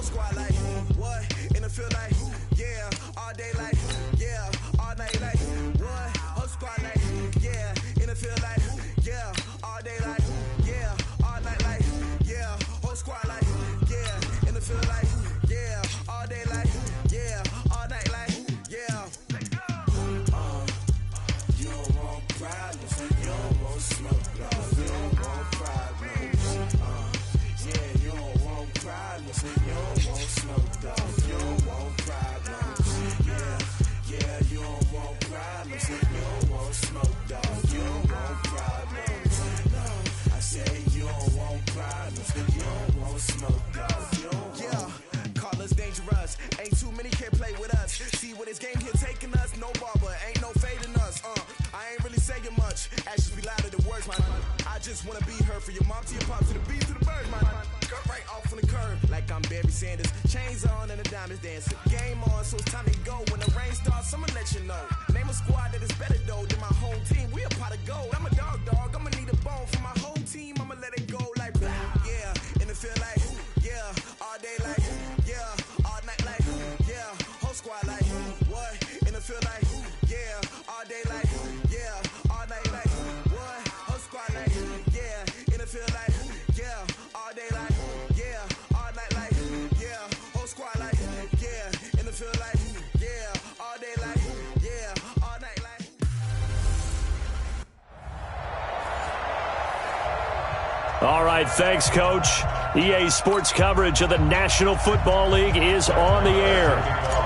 Squad like, what? In the field like, yeah. All day like, yeah. All night like, what? Whole squad like, yeah. In the field like, yeah. All day like, yeah. All night like, yeah. Whole squad like, yeah. In the field like, yeah. All day like, yeah. All night like, yeah. You don't want problems. You don't want smoke, dog. You don't want problems. Yeah, you don't want problems. You don't want smoke, dog. You don't want problems. Yeah, you don't want problems. You don't want smoke, dog. You don't want problems. No, I say you don't want problems. You don't want smoke, dog. You don't want. Call us dangerous. Ain't too many can play with us. See what this game here taking us. No barber, ain't no fading us. I ain't really saying much. Actions be louder than words, man. I just wanna be heard for your mom to your pop to the beat to the birds, man. Cut right off on the curb like I'm Barry Sanders. Chains on and the diamonds dancing. Game on, so it's time to go. When the rain starts, I'ma let you know. Name a squad that is better though than my home team. We a pot of gold. I'm a dog. I'ma need a bone for my whole team. I'ma let it go like blah. Yeah, in the field like yeah. All day like yeah. All night like yeah. Whole squad like what? In the field like yeah. All day like yeah. All night like what? Whole squad like yeah. In the field like yeah. All day like yeah. All night like yeah. Whole squad like yeah. In the field like yeah. All day like yeah. All night like. All right, thanks, Coach. EA Sports coverage of the National Football League is on the air.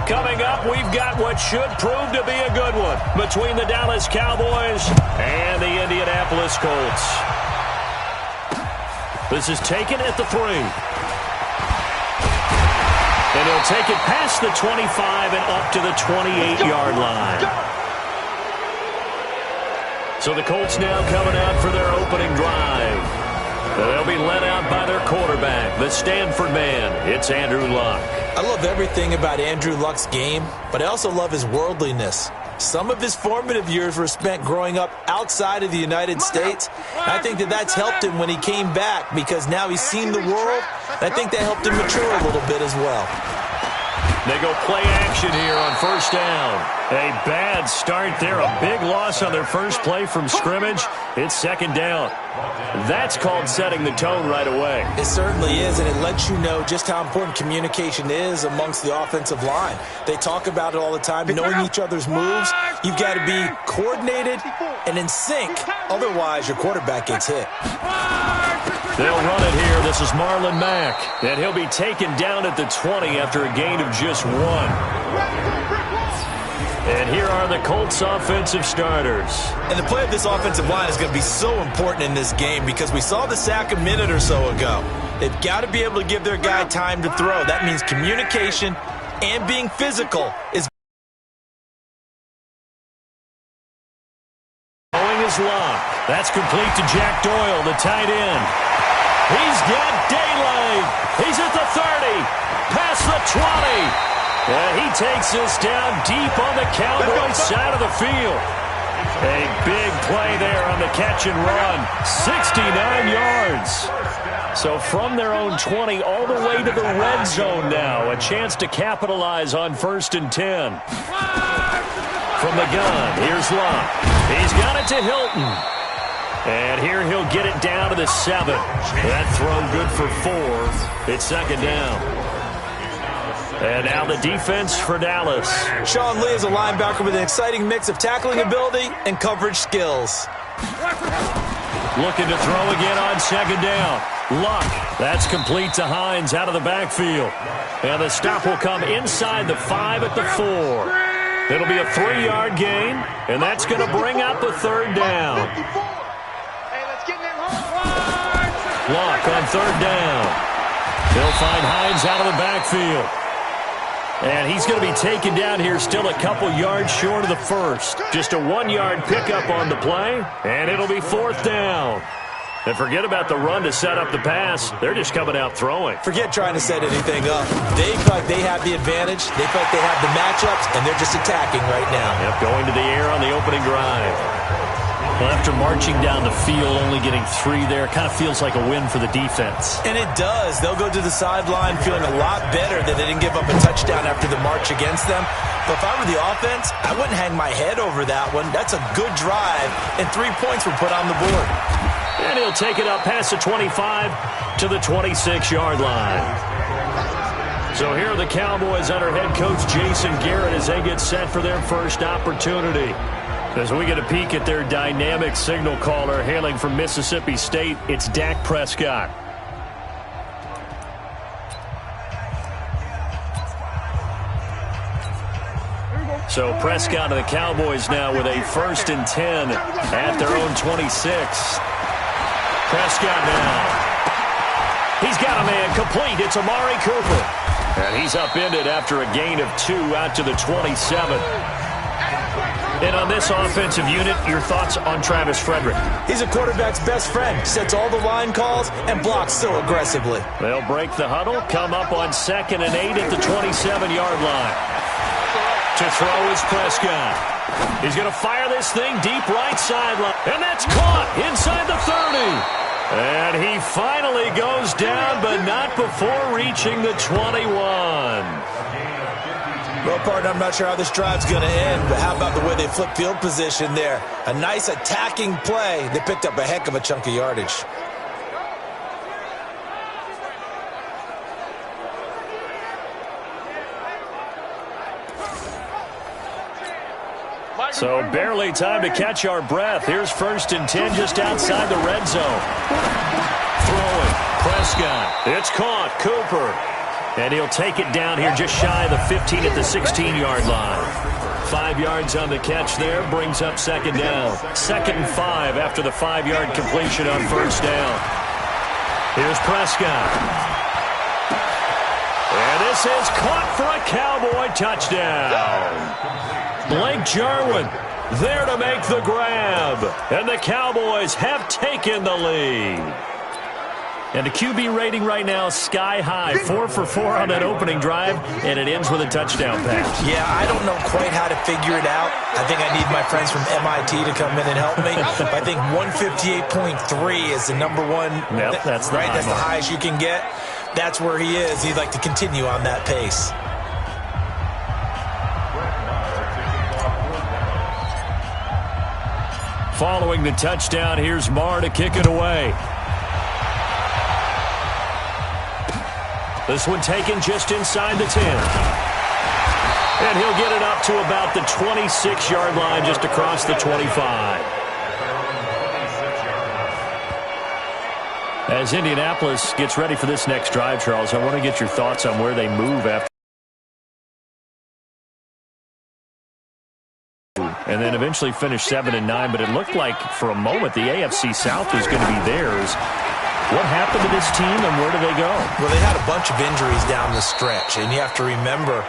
Coming up, we've got what should prove to be a good one between the Dallas Cowboys and the Indianapolis Colts. This is taken at the 3. And he'll take it past the 25 and up to the 28-yard line. So the Colts now coming out for their opening drive. They'll be led out by their quarterback, the Stanford man. It's Andrew Luck. I love everything about Andrew Luck's game, but I also love his worldliness. Some of his formative years were spent growing up outside of the United States. And I think that that's helped him when he came back because now he's seen the world. And I think that helped him mature a little bit as well. They go play action here on first down. A bad start there. A big loss on their first play from scrimmage. It's second down. That's called setting the tone right away. It certainly is, and it lets you know just how important communication is amongst the offensive line. They talk about it all the time, knowing each other's moves. You've got to be coordinated and in sync. Otherwise, your quarterback gets hit. They'll run it here. This is Marlon Mack. And he'll be taken down at the 20 after a gain of just 1. And here are the Colts offensive starters. And the play of this offensive line is going to be so important in this game because we saw the sack a minute or so ago. They've got to be able to give their guy time to throw. That means communication and being physical is going his lock. That's complete to Jack Doyle, the tight end. He's got daylight. He's at the 30, past the 20. And he takes this down deep on the Cowboys side of the field. A big play there on the catch and run. 69 yards. So from their own 20 all the way to the red zone now. A chance to capitalize on 1st and 10. From the gun, here's Luck. He's got it to Hilton. And here he'll get it down to the 7. That throw good for 4. It's second down. And now the defense for Dallas. Sean Lee is a linebacker with an exciting mix of tackling ability and coverage skills. Looking to throw again on second down. Luck. That's complete to Hines out of the backfield. And the stop will come inside the 5 at the 4. It'll be a 3-yard gain, and that's going to bring up a third down. Luck on third down. They'll find Hines out of the backfield. And he's going to be taken down here still a couple yards short of the first. Just a 1-yard pickup on the play, and it'll be 4th down. And forget about the run to set up the pass. They're just coming out throwing. Forget trying to set anything up. They feel like they have the advantage. They feel like they have the matchups, and they're just attacking right now. Yep, going to the air on the opening drive. Well, after marching down the field, only getting 3 there, kind of feels like a win for the defense. And it does. They'll go to the sideline feeling a lot better that they didn't give up a touchdown after the march against them. But if I were the offense, I wouldn't hang my head over that one. That's a good drive, and 3 points were put on the board. And he'll take it up past the 25 to the 26-yard line. So here are the Cowboys under head coach Jason Garrett as they get set for their first opportunity. As we get a peek at their dynamic signal caller hailing from Mississippi State, it's Dak Prescott. So Prescott and the Cowboys now with a 1st and 10 at their own 26. Prescott now. He's got a man complete. It's Amari Cooper. And he's upended after a gain of 2 out to the 27. And on this offensive unit, your thoughts on Travis Frederick? He's a quarterback's best friend. Sets all the line calls and blocks so aggressively. They'll break the huddle, come up on 2nd and 8 at the 27-yard line. To throw is Prescott. He's going to fire this thing deep right sideline. And that's caught inside the 30. And he finally goes down, but not before reaching the 21. Well, partner, I'm not sure how this drive's going to end, but how about the way they flip field position there? A nice attacking play. They picked up a heck of a chunk of yardage. So barely time to catch our breath. Here's 1st and 10 just outside the red zone. Throwing. Prescott. It's caught. Cooper. And he'll take it down here just shy of the 15 at the 16-yard line. 5 yards on the catch there. Brings up 2nd down. 2nd and 5 after the 5-yard completion on 1st down. Here's Prescott. And this is caught for a Cowboy touchdown. Blake Jarwin there to make the grab. And the Cowboys have taken the lead. And the QB rating right now sky high. 4 for 4 on that opening drive, and it ends with a touchdown pass. Yeah, I don't know quite how to figure it out. I think I need my friends from MIT to come in and help me. I think 158.3 is the number one. Yep, that's the right. That's the highest you can get. That's where he is. He'd like to continue on that pace. Following the touchdown, here's Marr to kick it away. This one taken just inside the 10. And he'll get it up to about the 26-yard line, just across the 25. As Indianapolis gets ready for this next drive, Charles, I want to get your thoughts on where they move after. And then eventually finish 7 and 9, but it looked like for a moment the AFC South was going to be theirs. What happened to this team, and where do they go? Well, they had a bunch of injuries down the stretch, and you have to remember,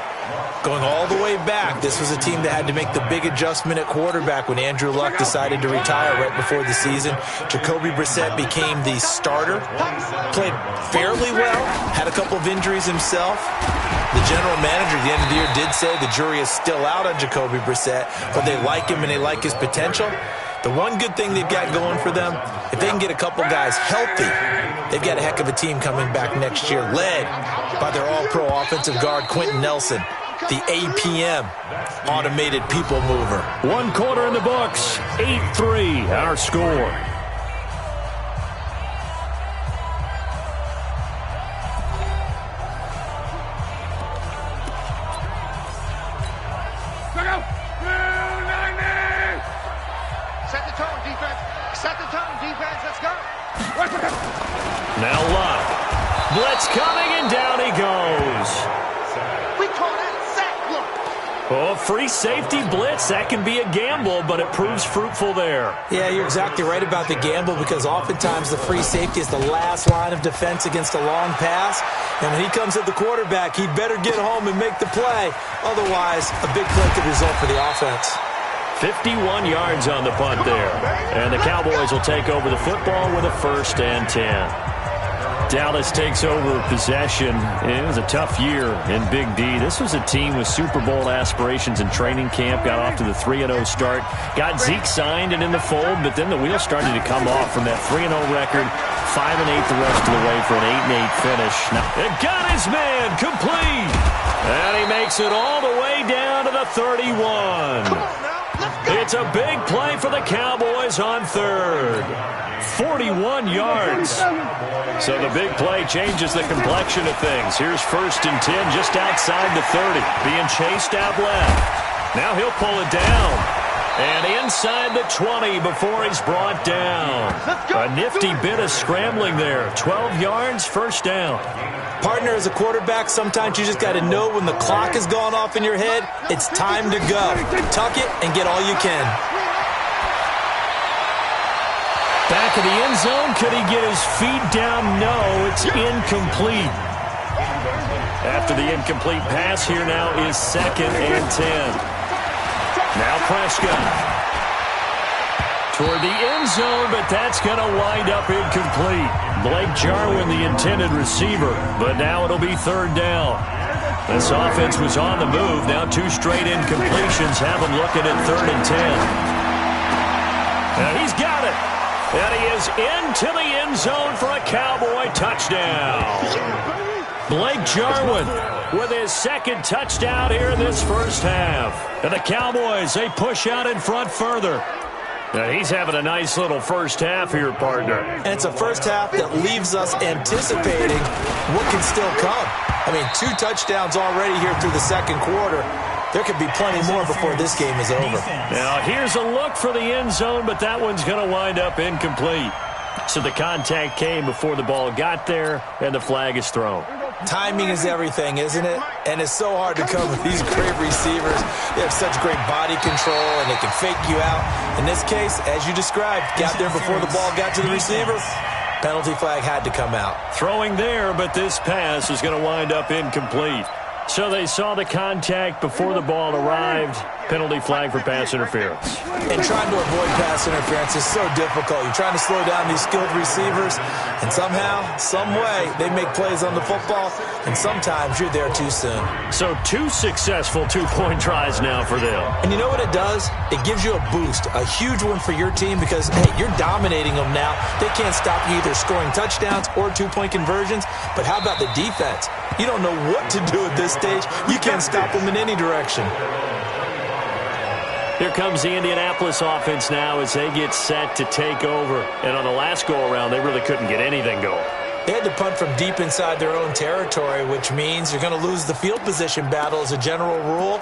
going all the way back, this was a team that had to make the big adjustment at quarterback when Andrew Luck decided to retire right before the season. Jacoby Brissett became the starter, played fairly well, had a couple of injuries himself. The general manager at the end of the year did say the jury is still out on Jacoby Brissett, but they like him and they like his potential. The one good thing they've got going for them, if they can get a couple guys healthy, they've got a heck of a team coming back next year, led by their all-pro offensive guard, Quentin Nelson, the APM, automated people mover. 1 quarter in the books, 8-3, our score. Now Luck. Blitz coming, and down he goes. We call that sack look. Oh, free safety blitz. That can be a gamble, but it proves fruitful there. Yeah, you're exactly right about the gamble, because oftentimes the free safety is the last line of defense against a long pass. And when he comes at the quarterback, he'd better get home and make the play. Otherwise, a big play could result for the offense. 51 yards on the punt there. And the Cowboys will take over the football with a 1st and 10. Dallas takes over possession. It was a tough year in Big D. This was a team with Super Bowl aspirations in training camp. Got off to the 3-0 start. Got Zeke signed and in the fold, but then the wheels started to come off from that 3-0 record. 5-8 the rest of the way for an 8-8 finish. Now, it got his man complete. And he makes it all the way down to the 31. Come on now, let's go. It's a big play for the Cowboys on third. 41 yards. So the big play changes the complexion of things. Here's 1st and 10 just outside the 30. Being chased out left. Now he'll pull it down. And inside the 20 before he's brought down. A nifty bit of scrambling there. 12 yards, 1st down. Partner, as a quarterback, sometimes you just got to know when the clock has gone off in your head, it's time to go. Tuck it and get all you can. Back of the end zone. Could he get his feet down? No, it's incomplete. After the incomplete pass, here now is 2nd and 10. Now Prescott. Toward the end zone, but that's going to wind up incomplete. Blake Jarwin, the intended receiver, but now it'll be 3rd down. This offense was on the move. Now 2 straight incompletions have them looking at 3rd and 10. And he's got it. And he is into the end zone for a Cowboy touchdown. Blake Jarwin with his 2nd touchdown here in this 1st half. And the Cowboys, they push out in front further. Now he's having a nice little 1st half here, partner. And it's a 1st half that leaves us anticipating what can still come. I mean, 2 touchdowns already here through the 2nd quarter. There could be plenty more before this game is over. Now here's a look for the end zone, but that one's going to wind up incomplete. So the contact came before the ball got there, and the flag is thrown. Timing is everything, isn't it? And it's so hard to cover these great receivers. They have such great body control, and they can fake you out. In this case, as you described, got there before the ball got to the receiver. Penalty flag had to come out. Throwing there, but this pass is going to wind up incomplete. So they saw the contact before the ball arrived. Penalty flag for pass interference. And trying to avoid pass interference is so difficult. You're trying to slow down these skilled receivers, and somehow, some way, they make plays on the football, and sometimes you're there too soon. So 2 successful 2-point tries now for them. And you know what it does? It gives you a boost, a huge one for your team because, hey, you're dominating them now. They can't stop you either scoring touchdowns or 2-point conversions, but how about the defense? You don't know what to do at this stage. You can't stop them in any direction. Here comes the Indianapolis offense now as they get set to take over. And on the last go-around, they really couldn't get anything going. They had to punt from deep inside their own territory, which means you're going to lose the field position battle as a general rule.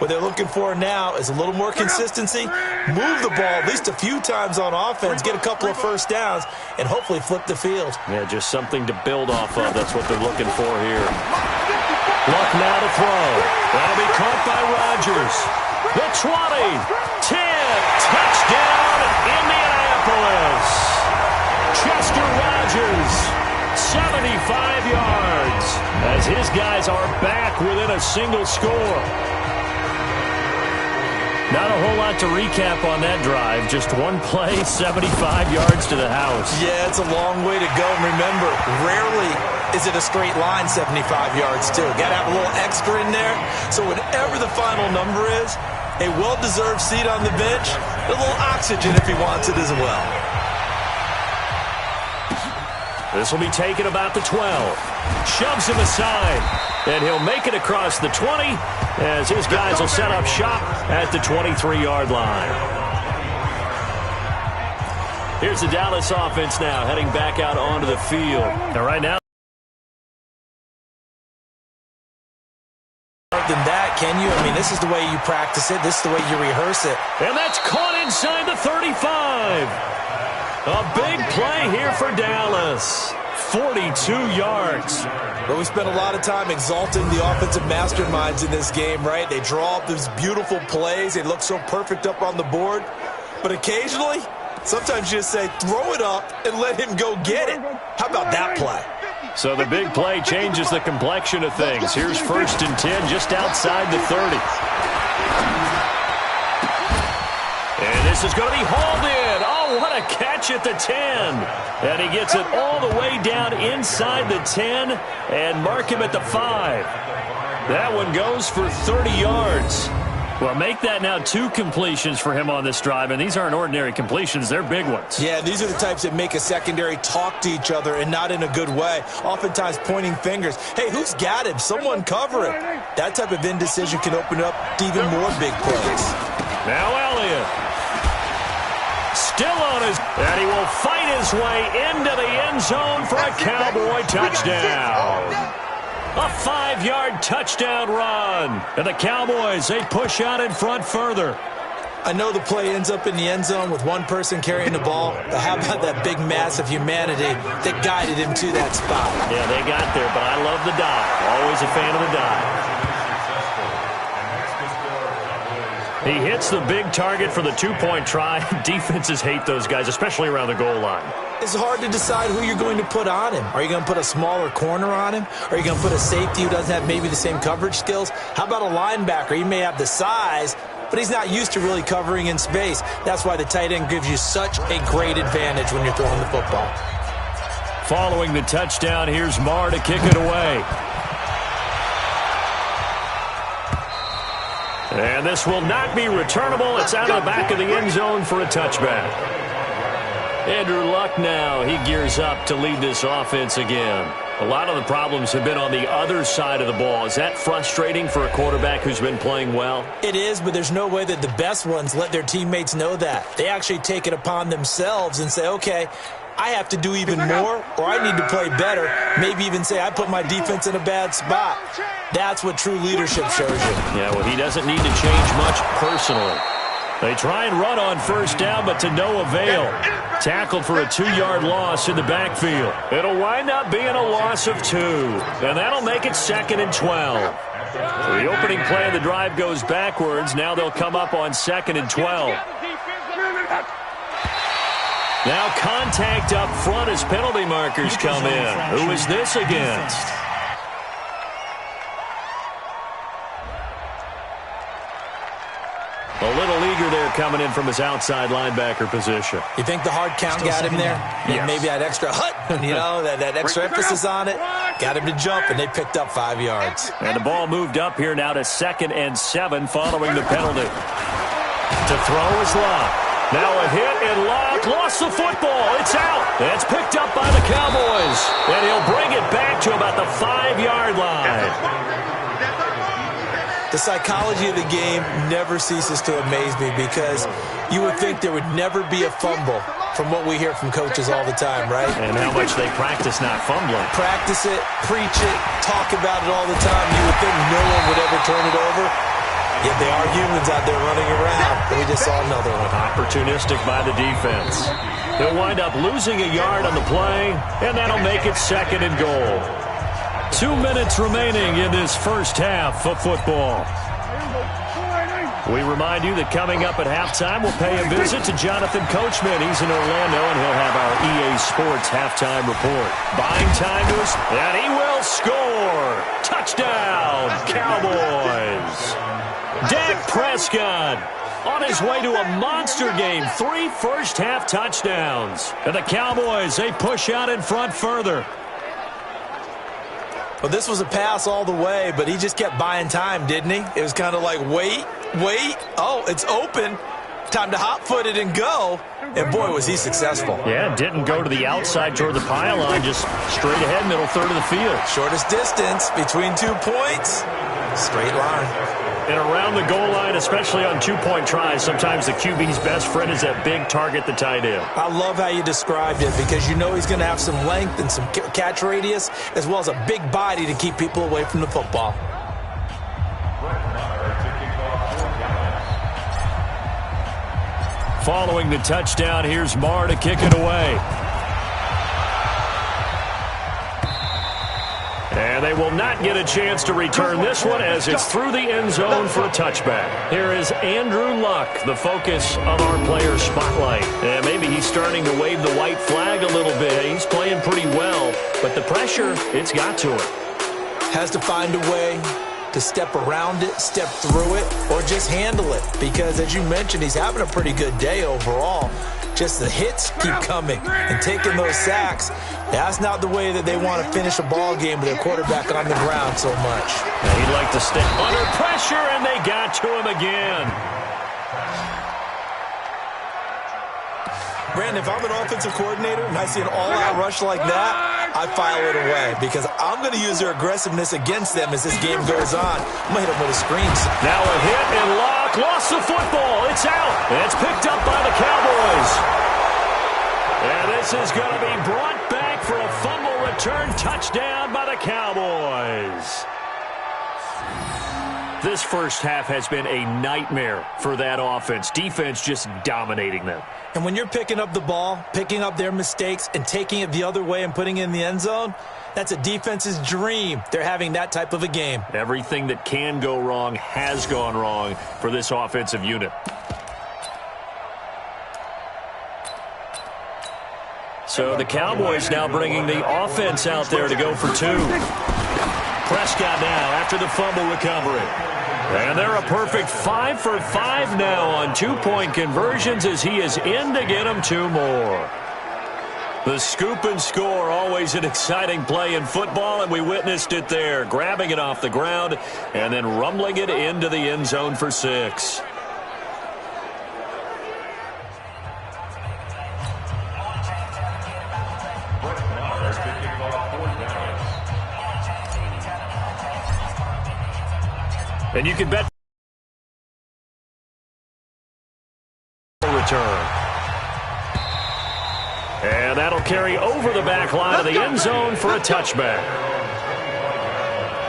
What they're looking for now is a little more consistency, move the ball at least a few times on offense, get a couple of 1st downs, and hopefully flip the field. Yeah, just something to build off of. That's what they're looking for here. Luck now to throw. That'll be caught by Rodgers. The 20, 10, touchdown, Indianapolis. Chester Rodgers, 75 yards, as his guys are back within a single score. Not a whole lot to recap on that drive. Just one play, 75 yards to the house. Yeah, it's a long way to go. And remember, rarely is it a straight line 75 yards, too. Got to have a little extra in there. So whatever the final number is, a well-deserved seat on the bench, a little oxygen if he wants it as well. This will be taken about the 12. Shoves him aside. And he'll make it across the 20 as his guys will set up shop at the 23-yard line. Here's the Dallas offense now heading back out onto the field. Now right now, than that, can you? I mean, this is the way you practice it. This is the way you rehearse it. And that's caught inside the 35. A big play here for Dallas. 42 yards. But we spent a lot of time exalting the offensive masterminds in this game, right? They draw up these beautiful plays. They look so perfect up on the board. But occasionally, sometimes you just say, throw it up and let him go get it. How about that play? So the big play changes the complexion of things. Here's 1st and 10 just outside the 30. And this is going to be hauled in. Oh, Oh, what a catch at the 10. And he gets it all the way down inside the 10 and mark him at the 5. That one goes for 30 yards. Well, make that now 2 completions for him on this drive, and these aren't ordinary completions. They're big ones. Yeah, these are the types that make a secondary talk to each other and not in a good way, oftentimes pointing fingers. Hey, who's got him? Someone cover it. That type of indecision can open up to even more big plays. Now Elliott. Still on his, and he will fight his way into the end zone for a Cowboy touchdown. A 5-yard touchdown run. And the Cowboys, they push out in front further. I know the play ends up in the end zone with one person carrying the ball, but how about that big mass of humanity that guided him to that spot? Yeah, they got there, but I love the dive. Always a fan of the dive. He hits the big target for the 2-point try. Defenses hate those guys, especially around the goal line. It's hard to decide who you're going to put on him. Are you going to put a smaller corner on him? Are you going to put a safety who doesn't have maybe the same coverage skills? How about a linebacker? He may have the size, but he's not used to really covering in space. That's why the tight end gives you such a great advantage when you're throwing the football. Following the touchdown, here's Marr to kick it away. And this will not be returnable. It's out of the back of the end zone for a touchback. Andrew Luck now, he gears up to lead this offense again. A lot of the problems have been on the other side of the ball. Is that frustrating for a quarterback who's been playing well? It is, but there's no way that the best ones let their teammates know that. They actually take it upon themselves and say, okay, I have to do even more, or I need to play better. Maybe even say I put my defense in a bad spot. That's what true leadership shows you. Yeah, well, he doesn't need to change much personally. They try and run on first down, but to no avail. Tackled for a 2-yard loss in the backfield. It'll wind up being a loss of 2, and that'll make it 2nd and 12. So the opening play of the drive goes backwards. Now they'll come up on 2nd and 12. Now contact up front as penalty markers come in. Who is this against? A little eager there coming in from his outside linebacker position. You think the hard count got him there? Yes. Maybe that extra that extra emphasis on it. Got him to jump, and they picked up 5 yards. And the ball moved up here now to 2nd and 7 following the penalty. To throw is Luck. Now a hit, and Luck lost the football. It's out. It's picked up by the Cowboys. And he'll bring it back to about the 5-yard line. The psychology of the game never ceases to amaze me because you would think there would never be a fumble from what we hear from coaches all the time, right? And how much they practice not fumbling. Practice it, preach it, talk about it all the time. You would think no one would ever turn it over. Yet they are humans out there running around. And we just saw another one. Opportunistic by the defense. They'll wind up losing a yard on the play, and that'll make it 2nd and goal. 2 minutes remaining in this first half of football. We remind you that coming up at halftime, we'll pay a visit to Jonathan Coachman. He's in Orlando, and he'll have our EA Sports halftime report. Buying time to us, and he will score. Touchdown, Cowboys. Dak Prescott on his way to a monster game. 3 first-half touchdowns. And the Cowboys, they push out in front further. Well, this was a pass all the way, but he just kept buying time, didn't he? It was kind of like, wait. Oh, it's open. Time to hot-foot it and go. And, boy, was he successful. Yeah, didn't go to the outside toward the pylon, just straight ahead, middle third of the field. Shortest distance between 2 points, straight line. And around the goal line, especially on 2-point tries, sometimes the QB's best friend is that big target, the tight end. I love how you described it because you know he's going to have some length and some catch radius as well as a big body to keep people away from the football. Following the touchdown, here's Marr to kick it away. And they will not get a chance to return this one as it's through the end zone for a touchback. Here is Andrew Luck, the focus of our player spotlight. And maybe he's starting to wave the white flag a little bit. He's playing pretty well, but the pressure, it's got to him. Has to find a way to step around it, step through it, or just handle it. Because, as you mentioned, he's having a pretty good day overall. Just the hits keep coming and taking those sacks. That's not the way that they want to finish a ball game with their quarterback on the ground so much. And he'd like to stay under pressure, and they got to him again. Brandon, if I'm an offensive coordinator and I see an all-out rush like that, I file it away because I'm going to use their aggressiveness against them as this game goes on. I'm going to hit them with the screens. Now a hit and Locke lost the football. It's out. It's picked up by the Cowboys. And this is going to be brought back for a fumble return touchdown by the Cowboys. This first half has been a nightmare for that offense. Defense just dominating them. And when you're picking up the ball, picking up their mistakes, and taking it the other way and putting it in the end zone, that's a defense's dream. They're having that type of a game. Everything that can go wrong has gone wrong for this offensive unit. So the Cowboys now bringing the offense out there to go for two. Prescott now after the fumble recovery. And they're a perfect 5 for 5 now on two-point conversions as he is in to get them two more. The scoop and score, always an exciting play in football, and we witnessed it there, grabbing it off the ground and then rumbling it into the end zone for 6. And you can bet return. And that'll carry over the back line of the end zone for a touchback.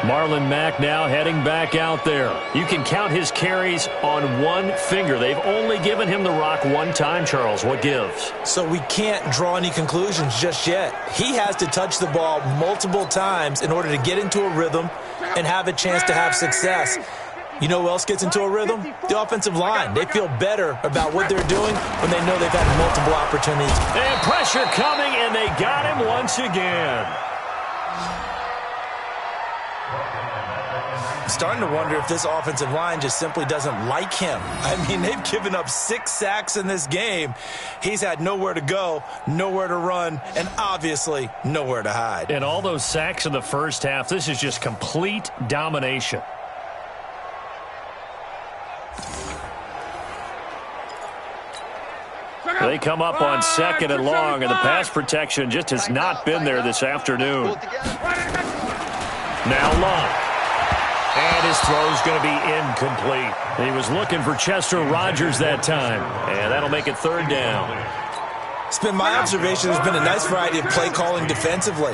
Marlon Mack now heading back out there. You can count his carries on one finger. They've only given him the rock one time, Charles. What gives? So we can't draw any conclusions just yet. He has to touch the ball multiple times in order to get into a rhythm and have a chance to have success. You know who else gets into a rhythm? The offensive line. They feel better about what they're doing when they know they've had multiple opportunities. And pressure coming, and they got him once again. I'm starting to wonder if this offensive line just simply doesn't like him. I mean, they've given up 6 sacks in this game. He's had nowhere to go, nowhere to run, and obviously nowhere to hide. And all those sacks in the first half, this is just complete domination. They come up on 2nd and long, and the pass protection just has not been there this afternoon. Now Locke. And his throw's going to be incomplete. He was looking for Chester Rogers that time, and that'll make it 3rd down. It's been my observation there's been a nice variety of play calling defensively.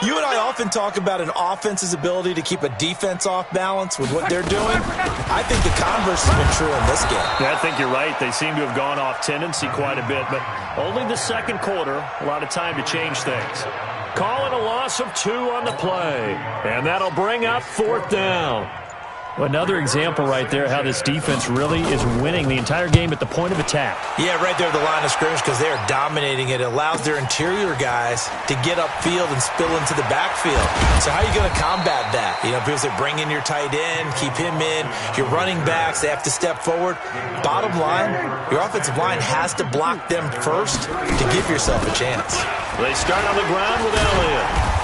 You and I often talk about an offense's ability to keep a defense off balance with what they're doing. I think the converse has been true in this game. Yeah, I think you're right. They seem to have gone off tendency quite a bit, but only the second quarter, a lot of time to change things. Calling a loss of 2 on the play, and that'll bring up 4th down. Another example right there how this defense really is winning the entire game at the point of attack. Yeah, right there at the line of scrimmage because they are dominating it. It allows their interior guys to get upfield and spill into the backfield. So how are you going to combat that? You know, because they bring in your tight end, keep him in. Your running backs, they have to step forward. Bottom line, your offensive line has to block them first to give yourself a chance. They start on the ground with Elliott.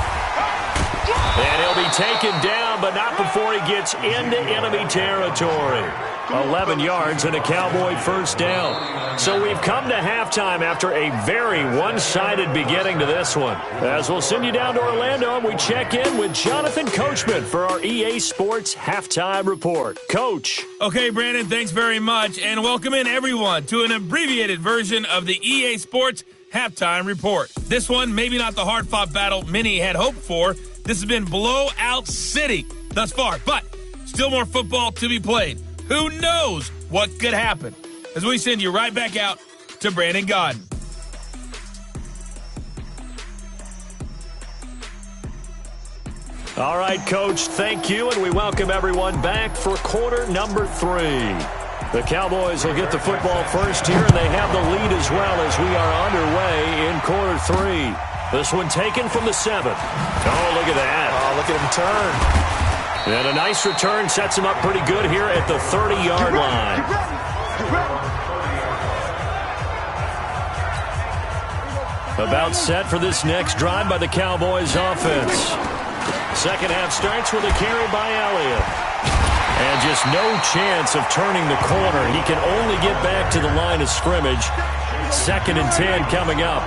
And he'll be taken down, but not before he gets into enemy territory. 11 yards and a Cowboy 1st down. So we've come to halftime after a very one-sided beginning to this one. As we'll send you down to Orlando, and we check in with Jonathan Coachman for our EA Sports Halftime Report. Coach. Okay, Brandon, thanks very much. And welcome in, everyone, to an abbreviated version of the EA Sports Halftime Report. This one, maybe not the hard-fought battle many had hoped for. This has been blowout city thus far, but still more football to be played. Who knows what could happen? As we send you right back out to Brandon Gaudin. All right, Coach, thank you, and we welcome everyone back for quarter number 3. The Cowboys will get the football first here, and they have the lead as well as we are underway in quarter 3. This one taken from the 7. Oh, look at that. Oh, look at him turn. And a nice return sets him up pretty good here at the 30-yard line. About set for this next drive by the Cowboys offense. Second half starts with a carry by Elliott. And just no chance of turning the corner. He can only get back to the line of scrimmage. 2nd and 10 coming up.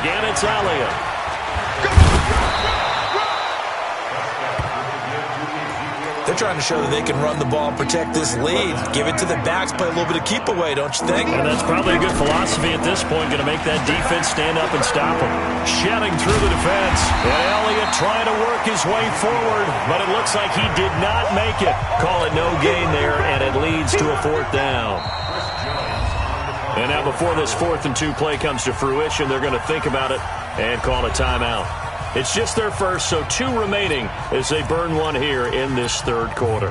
Again, it's Elliott. They're trying to show that they can run the ball, protect this lead, give it to the backs, play a little bit of keep away, don't you think? And that's probably a good philosophy at this point, going to make that defense stand up and stop them. Shedding through the defense. And Elliott trying to work his way forward, but it looks like he did not make it. Call it no gain there, and it leads to a 4th down. And now before this 4th and 2 play comes to fruition, they're going to think about it and call a timeout. It's just their first, so 2 remaining as they burn one here in this 3rd quarter.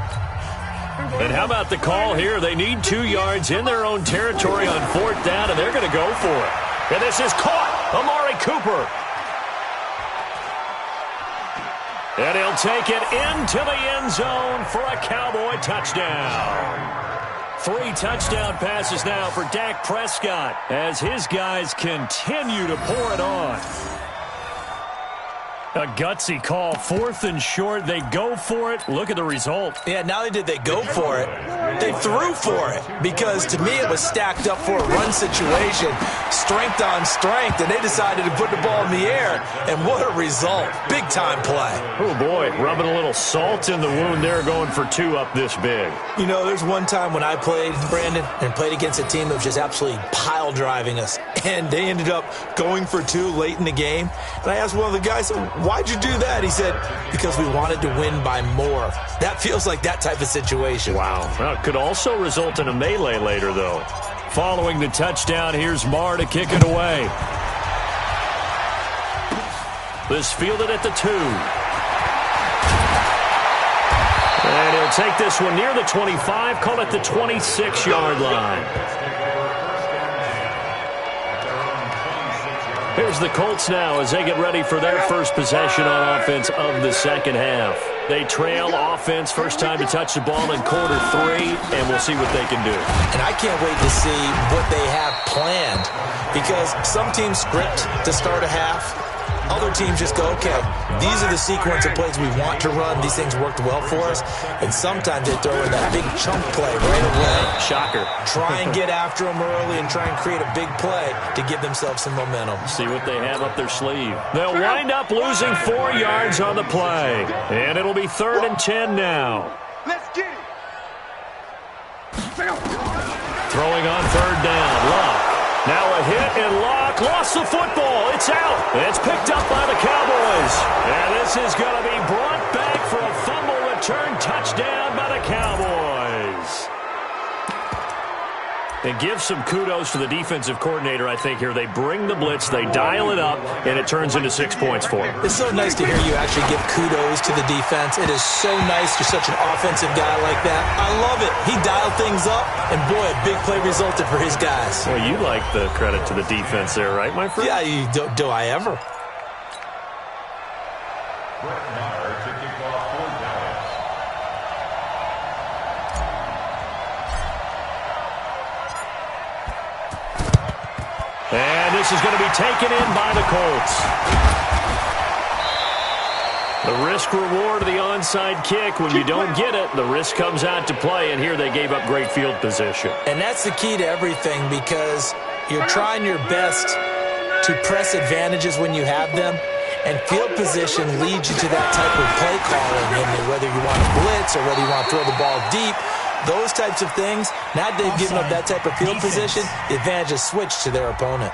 And how about the call here? They need 2 yards in their own territory on 4th down, and they're going to go for it. And this is caught. Amari Cooper. And he'll take it into the end zone for a Cowboy touchdown. 3 touchdown passes now for Dak Prescott as his guys continue to pour it on. A gutsy call, 4th and short. They go for it. Look at the result. Yeah, not only did they go for it, they threw for it. Because to me, it was stacked up for a run situation, strength on strength, and they decided to put the ball in the air. And what a result. Big-time play. Oh, boy, rubbing a little salt in the wound there, going for 2 up this big. You know, there's one time when I played, Brandon, and played against a team that was just absolutely pile driving us. And they ended up going for 2 late in the game. And I asked one of the guys, why'd you do that? He said, because we wanted to win by more. That feels like that type of situation. Wow. Well, it could also result in a melee later, though. Following the touchdown, here's Marr to kick it away. This fielded at the 2. And he'll take this one near the 25, call it the 26-yard line. Here's the Colts now as they get ready for their first possession on offense of the 2nd half. They trail offense, first time to touch the ball in quarter 3, and we'll see what they can do. And I can't wait to see what they have planned, because some teams script to start a half. Other teams just go, okay, these are the sequence of plays we want to run. These things worked well for us. And sometimes they throw in that big chunk play right away. Shocker. Try and get after them early and try and create a big play to give themselves some momentum. See what they have up their sleeve. They'll wind up losing 4 yards on the play. And it'll be 3rd and 10 now. Let's get it. Throwing on 3rd down. Love. Now a hit, and Locke lost the football. It's out. It's picked up by the Cowboys. And this is going to be brought back for a fumble return touchdown by the Cowboys. And give some kudos to the defensive coordinator, I think, here. They bring the blitz, they dial it up, and it turns into 6 points for them. It's so nice to hear you actually give kudos to the defense. It is so nice. You're such an offensive guy like that. I love it. He dialed things up, and boy, a big play resulted for his guys. Well, you like the credit to the defense there, right, my friend? Yeah, do I ever? And this is going to be taken in by the Colts. The risk-reward of the onside kick. When you don't get it, the risk comes out to play, and here they gave up great field position. And that's the key to everything, because you're trying your best to press advantages when you have them, and field position leads you to that type of play calling, and whether you want to blitz or whether you want to throw the ball deep. Those types of things, now they've given up that type of field position, the advantage is switched to their opponent.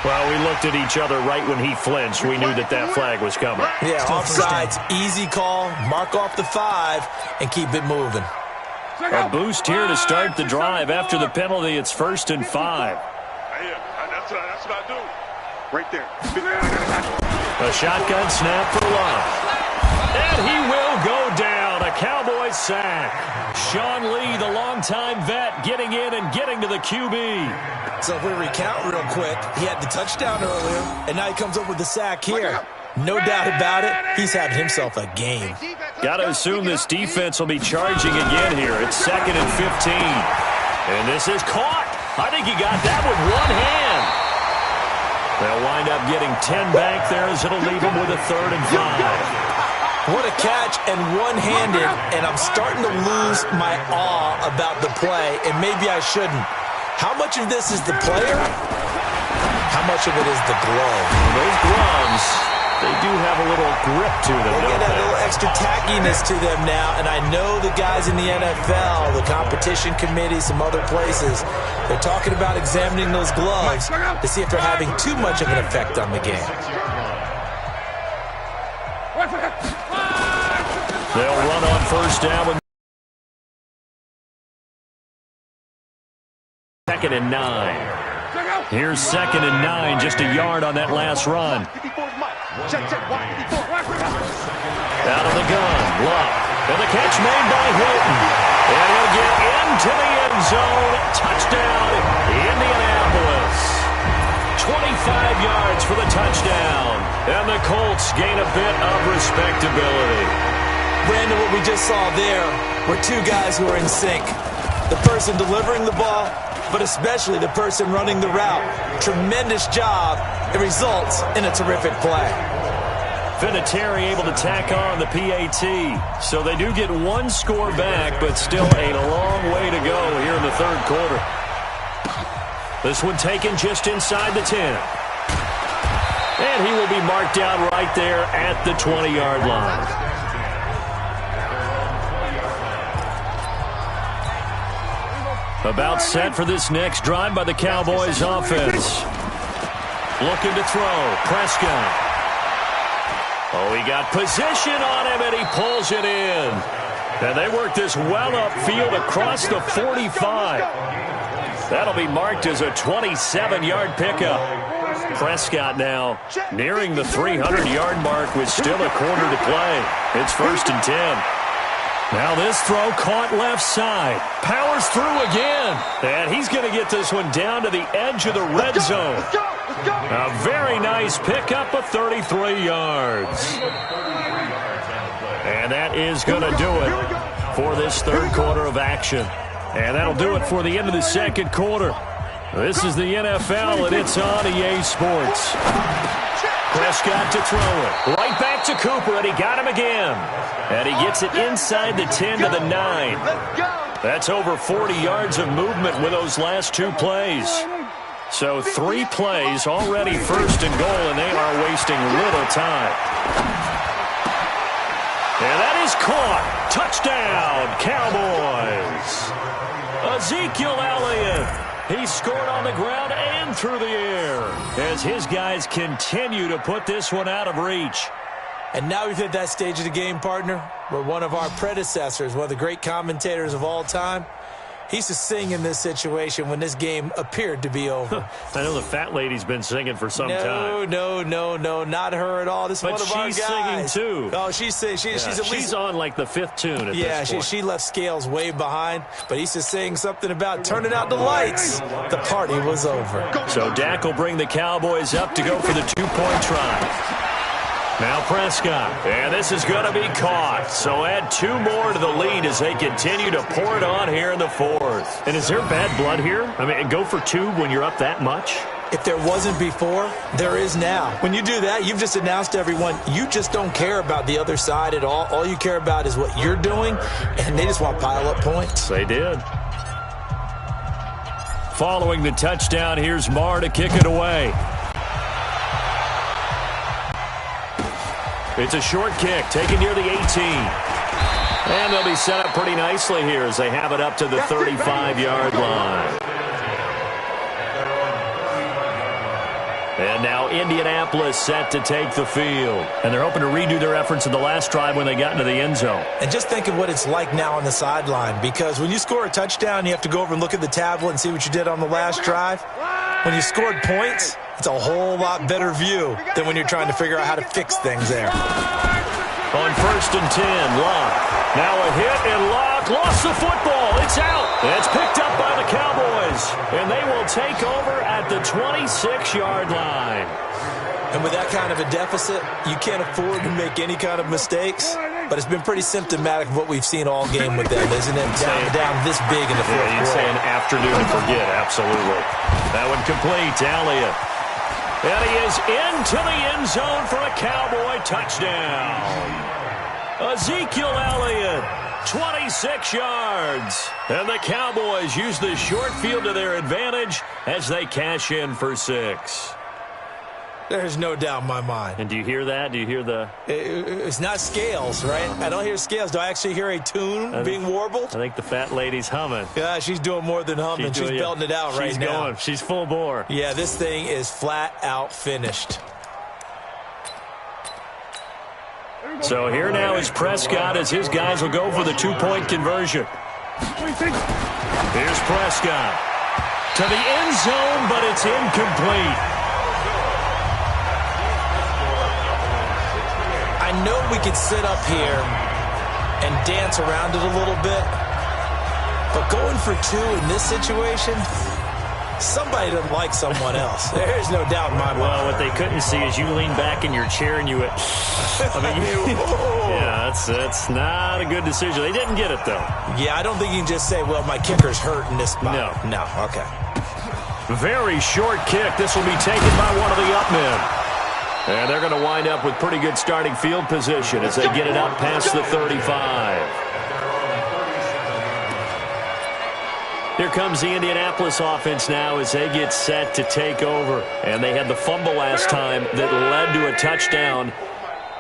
Well, we looked at each other right when he flinched. We knew that that flag was coming. Yeah, offsides, easy call, mark off the 5, and keep it moving. A boost here to start the drive. After the penalty, it's 1st and 5. That's what I do. Right there. A shotgun snap for Love. And he will go down. A Cowboys sack. Sean Lee, the longtime vet, getting in and getting to the QB. So if we recount real quick, he had the touchdown earlier, and now he comes up with the sack here. No doubt about it, he's having himself a game. Got to assume this defense will be charging again here. It's 2nd and 15. And this is caught. I think he got that with one hand. They'll wind up getting 10 back there as it'll leave them with a 3rd and 5. What a catch and one-handed, and I'm starting to lose my awe about the play, and maybe I shouldn't. How much of this is the player? How much of it is the glove? Those gloves, they do have a little grip to them, They don't get a they? little extra tackiness to them now, and I know the guys in the NFL, the competition committee, some other places, they're talking about examining those gloves to see if they're having too much of an effect on the game. They'll run on 1st down with 2nd and 9. Here's 2nd and 9, just a yard on that last run. Out of the gun, Luck. And the catch made by Hilton. And he'll get into the end zone. Touchdown, Indianapolis. 25 yards for the touchdown. And the Colts gain a bit of respectability. Brandon, what we just saw there were two guys who are in sync. The person delivering the ball, but especially the person running the route. Tremendous job. It results in a terrific play. Vinatieri able to tack on the PAT. So they do get one score back, but still a long way to go here in the 3rd quarter. This one taken just inside the 10. And he will be marked down right there at the 20-yard line. About set for this next drive by the Cowboys offense. Looking to throw. Prescott. Oh, he got position on him, and he pulls it in. And they work this well upfield across the 45. That'll be marked as a 27-yard pickup. Prescott now nearing the 300-yard mark with still a quarter to play. It's 1st and 10. Now this throw caught left side. Powers through again. And he's going to get this one down to the edge of the red zone. A very nice pickup of 33 yards. And that is going to do it for this 3rd quarter of action. And that'll do it for the end of the 2nd quarter. This is the NFL, and it's on EA Sports. Prescott to throw it. Right back to Cooper, and he got him again. And he gets it inside the 10 to the 9. That's over 40 yards of movement with those last 2 plays. So 3 plays already 1st and goal, and they are wasting little time. And that is caught. Touchdown, Cowboys. Ezekiel Elliott. He scored on the ground and through the air as his guys continue to put this one out of reach. And now we've hit that stage of the game, partner, where one of our predecessors, one of the great commentators of all time, he used to sing in this situation when this game appeared to be over. I know the fat lady's been singing for some time. No, not her at all. This is one of our guys. But she's singing, too. Oh, she's at least... She's on, like, the 5th tune at this point. She left Scales way behind, but he used to sing something about turning out the lights. The party was over. So Dak will bring the Cowboys up to go for the 2-point try. Now Prescott, and this is going to be caught. So add 2 more to the lead as they continue to pour it on here in the 4th. And is there bad blood here? I mean, go for 2 when you're up that much? If there wasn't before, there is now. When you do that, you've just announced to everyone, you just don't care about the other side at all. All you care about is what you're doing, and they just want to pile up points. They did. Following the touchdown, here's Marr to kick it away. It's a short kick, taken near the 18. And they'll be set up pretty nicely here as they have it up to the 35-yard line. And now Indianapolis set to take the field. And they're hoping to redo their efforts in the last drive when they got into the end zone. And just think of what it's like now on the sideline, because when you score a touchdown, you have to go over and look at the tablet and see what you did on the last drive. When you scored points, it's a whole lot better view than when you're trying to figure out how to fix things there. On 1st and 10, Locke. Now a hit, and Locke lost the football. It's out. It's picked up by the Cowboys, and they will take over at the 26-yard line. And with that kind of a deficit, you can't afford to make any kind of mistakes. but it's been pretty symptomatic of what we've seen all game with them, isn't it? Down this big in the fourth quarter. You'd say an afternoon to forget, absolutely. That one complete, Elliott. And he is into the end zone for a Cowboy touchdown. Ezekiel Elliott, 26 yards. And the Cowboys use the short field to their advantage as they cash in for 6. There's no doubt in my mind. And do you hear that? Do you hear the... It's not scales, right? I don't hear scales. Do I actually hear a tune being warbled? I think the fat lady's humming. Yeah, she's doing more than humming. She's belting it out right now. She's going. She's full bore. Yeah, this thing is flat out finished. So here now is Prescott as his guys will go for the 2-point conversion. Here's Prescott to the end zone, but it's incomplete. I know we could sit up here and dance around it a little bit, but going for 2 in this situation, somebody doesn't like someone else. There's no doubt in my mind. Well, what they couldn't see is you lean back in your chair and you went, yeah, that's not a good decision. They didn't get it, though. Yeah, I don't think you can just say, well, my kicker's hurt in this spot. No, okay. Very short kick. This will be taken by one of the up men. And they're going to wind up with pretty good starting field position as they get it up past the 35. Here comes the Indianapolis offense now as they get set to take over. And they had the fumble last time that led to a touchdown.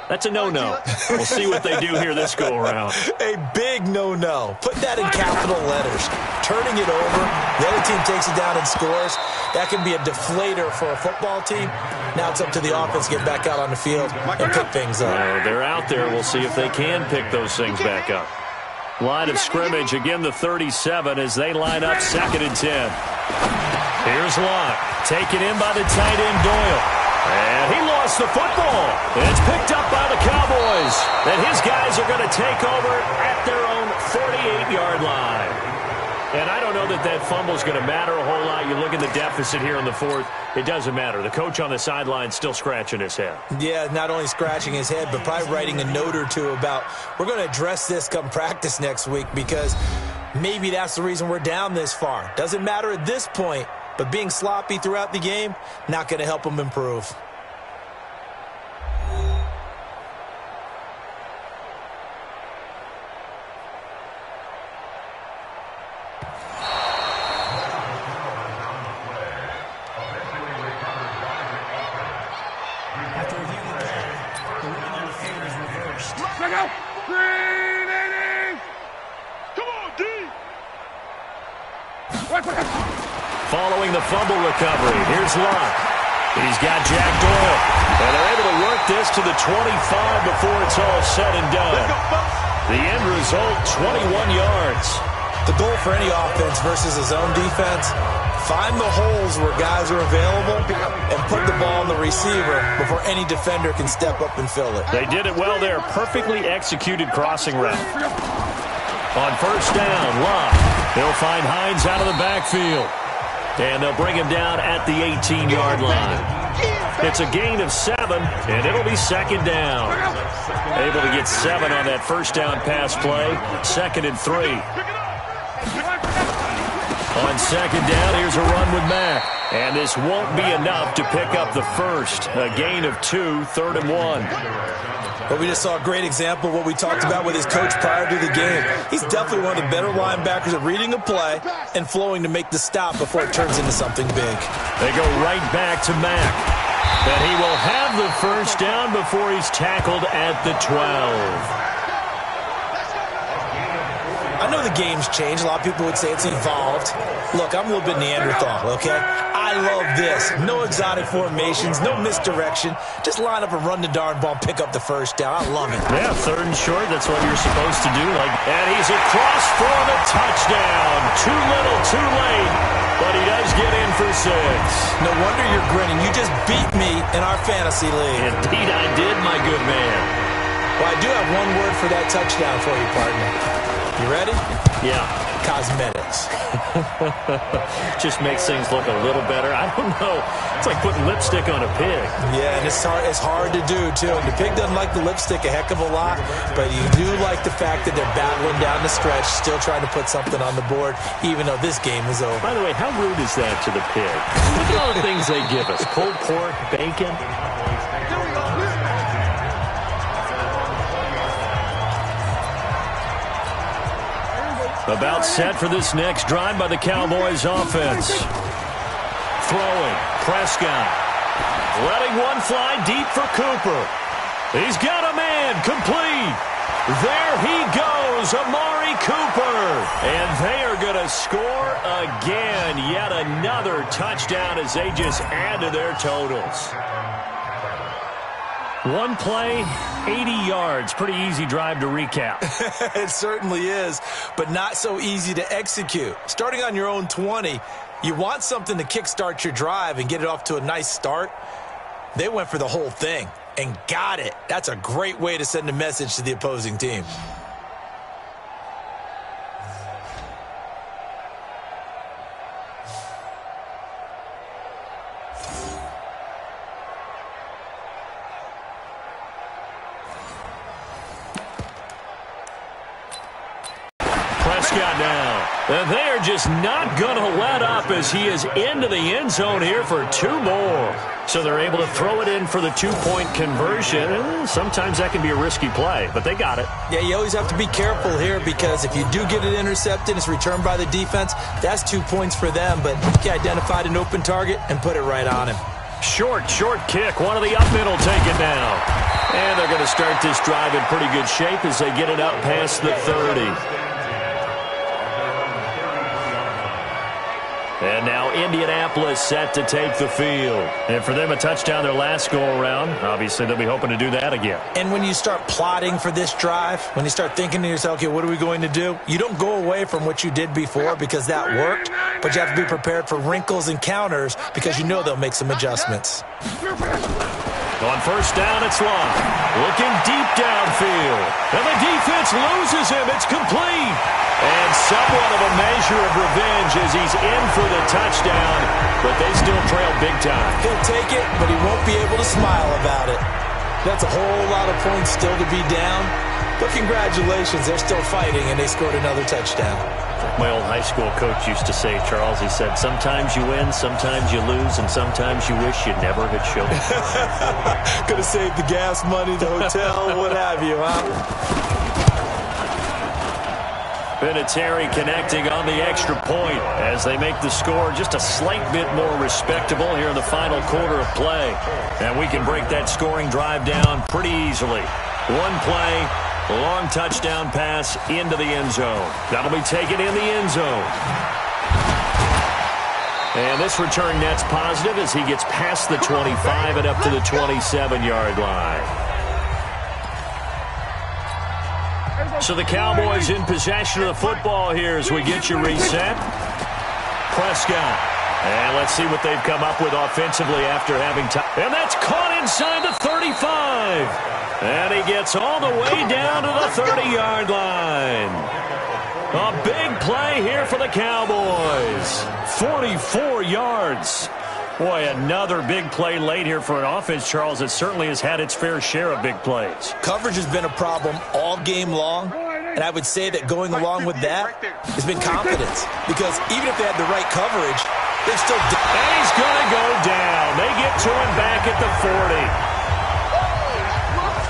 That's a no-no. We'll see what they do here this go-around. A big no-no. Put that in capital letters. Turning it over, the other team takes it down and scores. That can be a deflator for a football team. Now it's up to the offense to get back out on the field and pick things up. They're out there. We'll see if they can pick those things back up. Line of scrimmage, again the 37 as they line up 2nd and 10. Here's Locke, taken in by the tight end Doyle. And he lost the football. And it's picked up by the Cowboys. And his guys are going to take over at their own 48-yard line. And I don't know that that fumble is going to matter a whole lot. You look at the deficit here in the 4th. It doesn't matter. The coach on the sideline still scratching his head. Yeah, not only scratching his head, but probably writing a note or two about we're going to address this come practice next week because maybe that's the reason we're down this far. Doesn't matter at this point, but being sloppy throughout the game, not going to help them improve. Following the fumble recovery, here's Locke. He's got Jack Doyle. And they're able to work this to the 25 before it's all said and done. The end result, 21 yards. The goal for any offense versus a zone defense, find the holes where guys are available and put the ball on the receiver before any defender can step up and fill it. They did it well there. Perfectly executed crossing route. On first down, Locke. They'll find Hines out of the backfield. And they'll bring him down at the 18-yard line. It's a gain of 7, and it'll be 2nd down. Able to get 7 on that first down pass play. 2nd and 3. On 2nd down, here's a run with Mack. And this won't be enough to pick up the first. A gain of 2, 3rd and 1. But we just saw a great example of what we talked about with his coach prior to the game. He's definitely one of the better linebackers at reading a play and flowing to make the stop before it turns into something big. They go right back to Mack. And he will have the first down before he's tackled at the 12. I know the game's changed. A lot of people would say it's evolved. Look, I'm a little bit Neanderthal, okay? I love this. No exotic formations, no misdirection. Just line up and run the darn ball, pick up the first down. I love it. Yeah, 3rd and short, that's what you're supposed to do. And he's across for the touchdown. Too little, too late, but he does get in for 6. No wonder you're grinning. You just beat me in our fantasy league. Indeed I did, my good man. Well, I do have one word for that touchdown for you, partner. You ready? Yeah. cosmetics. Just makes things look a little better. I don't know. It's like putting lipstick on a pig. Yeah, and it's hard to do, too. And the pig doesn't like the lipstick a heck of a lot, but you do like the fact that they're battling down the stretch, still trying to put something on the board, even though this game is over. By the way, how rude is that to the pig? Look at all the things they give us. Pulled pork, bacon. About set for this next drive by the Cowboys offense. Throwing, Prescott. Letting one fly deep for Cooper. He's got a man, complete. There he goes, Amari Cooper. And they are going to score again. Yet another touchdown as they just add to their totals. One play, 80 yards. Pretty easy drive to recap. It certainly is, but not so easy to execute. Starting on your own 20, you want something to kickstart your drive and get it off to a nice start. They went for the whole thing and got it. That's a great way to send a message to the opposing team. Prescott now. And they are just not going to let up as he is into the end zone here for two more. So they're able to throw it in for the two-point conversion. And sometimes that can be a risky play, but they got it. Yeah, you always have to be careful here because if you do get it intercepted, it's returned by the defense, that's 2 points for them. But he identified an open target and put it right on him. Short kick. One of the up men will take it now. And they're going to start this drive in pretty good shape as they get it up past the 30. And now Indianapolis set to take the field. And for them, a touchdown their last go-around. Obviously, they'll be hoping to do that again. And when you start plotting for this drive, when you start thinking to yourself, okay, what are we going to do? You don't go away from what you did before because that worked, but you have to be prepared for wrinkles and counters because you know they'll make some adjustments. On first down, it's Long. Looking deep downfield. And the defense loses him. It's complete. And somewhat of a measure of revenge as he's in for the touchdown, but they still trail big time. He'll take it, but he won't be able to smile about it. That's a whole lot of points still to be down, but congratulations, they're still fighting, and they scored another touchdown. My old high school coach used to say, Charles, he said, sometimes you win, sometimes you lose, and sometimes you wish you never had shown up. Could have saved the gas money, the hotel, what have you, huh? Vinatieri connecting on the extra point as they make the score just a slight bit more respectable here in the final quarter of play. And we can break that scoring drive down pretty easily. One play, long touchdown pass into the end zone. That'll be taken in the end zone. And this return net's positive as he gets past the 25 and up to the 27-yard line. So the Cowboys in possession of the football here as we get you reset. Prescott. And let's see what they've come up with offensively after having time. And that's caught inside the 35. And he gets all the way down to the 30-yard line. A big play here for the Cowboys. 44 yards. Boy, another big play late here for an offense, Charles, that certainly has had its fair share of big plays. Coverage has been a problem all game long, and I would say that going along with that has been confidence. Because even if they had the right coverage, they've still... And he's going to go down. They get to him back at the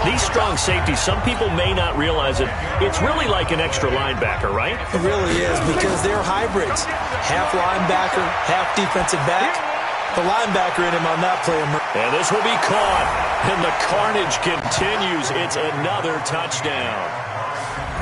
40. These strong safeties, some people may not realize it. It's really like an extra linebacker, right? It really is, because they're hybrids. Half linebacker, half defensive back. The linebacker in him on that play. And this will be caught. And the carnage continues. It's another touchdown.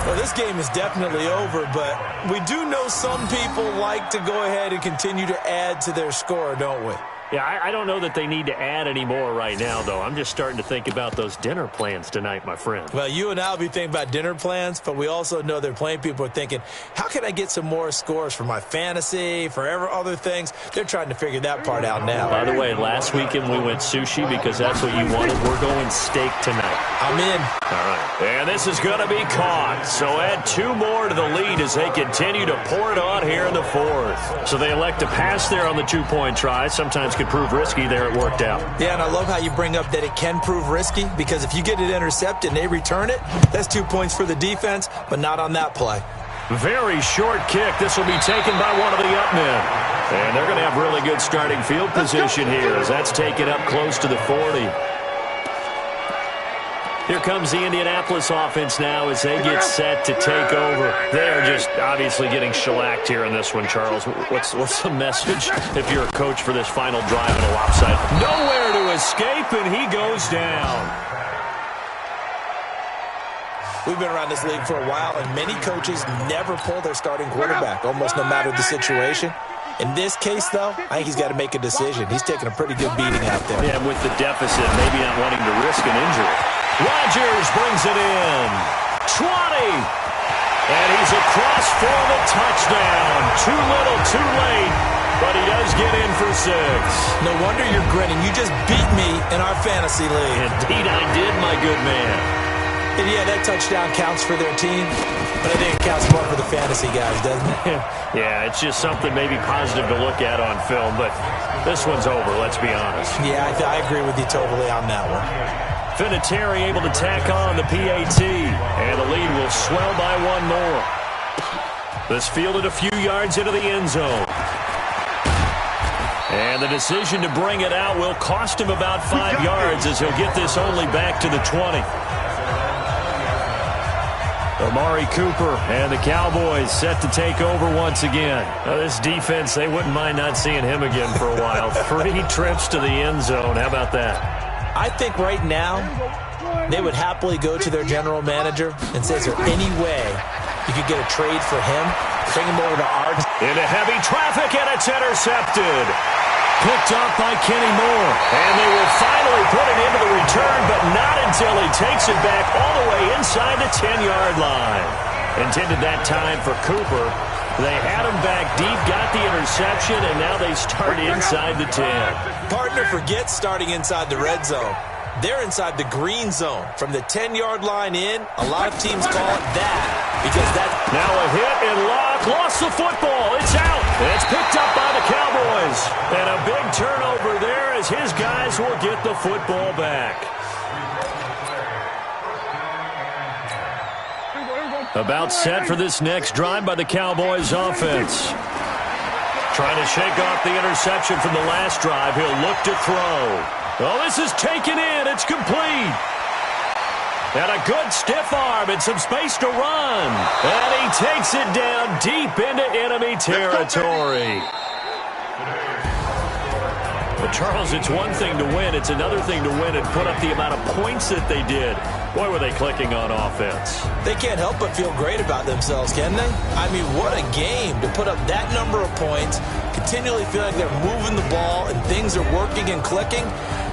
Well, this game is definitely over, but we do know some people like to go ahead and continue to add to their score, don't we? Yeah, I don't know that they need to add any more right now, though. I'm just starting to think about those dinner plans tonight, my friend. Well, you and I will be thinking about dinner plans, but we also know they're playing people are thinking, how can I get some more scores for my fantasy, for other things? They're trying to figure that part out now. By the way, last weekend we went sushi because that's what you wanted. We're going steak tonight. I'm in. All right. And this is going to be caught. So add 2 more to the lead as they continue to pour it on here in the 4th. So they elect to pass there on the 2-point try. Sometimes could prove risky. There it worked out. Yeah, and I love how you bring up that it can prove risky, because if you get it intercepted and they return it, that's 2 points for the defense, but not on that play. Very short kick. This will be taken by one of the up men. And they're going to have really good starting field position here as that's taken up close to the 40. Here comes the Indianapolis offense now as they get set to take over. They are just obviously getting shellacked here in this one, Charles. What's the message if you're a coach for this final drive in a lopsided? Nowhere to escape, and he goes down. We've been around this league for a while, and many coaches never pull their starting quarterback, almost no matter the situation. In this case, though, I think he's got to make a decision. He's taking a pretty good beating out there. Yeah, with the deficit, maybe not wanting to risk an injury. Rodgers brings it in. 20. And he's across for the touchdown. Too little, too late. But he does get in for 6. No wonder you're grinning. You just beat me in our fantasy league. Indeed I did, my good man. And yeah, that touchdown counts for their team, but I think it counts more for the fantasy guys, doesn't it? Yeah, it's just something maybe positive to look at on film, but this one's over, let's be honest. Yeah, I agree with you totally on that one. Vinatieri able to tack on the PAT, and the lead will swell by 1 more. This fielded a few yards into the end zone. And the decision to bring it out will cost him about 5 yards as he'll get this only back to the 20. Amari Cooper and the Cowboys set to take over once again. Now, this defense, they wouldn't mind not seeing him again for a while. 3 trips to the end zone. How about that? I think right now they would happily go to their general manager and say, is there any way you could get a trade for him? Bring him over to our team. Into heavy traffic, and it's intercepted. Picked up by Kenny Moore. And they will finally put it into the return, but not until he takes it back all the way inside the 10-yard line. Intended that time for Cooper. They had him back deep, got the interception, and now they start inside the 10. Partner forgets starting inside the red zone. They're inside the green zone. From the 10-yard line in, a lot of teams call it that because that's... Now a hit and Locke lost the football. It's out. And it's picked up by the Cowboys. And a big turnover there as his guys will get the football back. About set for this next drive by the Cowboys offense. Trying to shake off the interception from the last drive. He'll look to throw. Oh, this is taken in. It's complete. And a good stiff arm and some space to run. And he takes it down deep into enemy territory. But, Charles, it's one thing to win. It's another thing to win and put up the amount of points that they did. Boy, were they clicking on offense. They can't help but feel great about themselves, can they? I mean, what a game to put up that number of points, continually feel like they're moving the ball and things are working and clicking.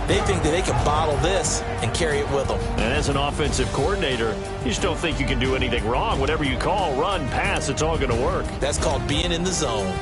They think that they can bottle this and carry it with them. And as an offensive coordinator, you just don't think you can do anything wrong. Whatever you call, run, pass, it's all going to work. That's called being in the zone.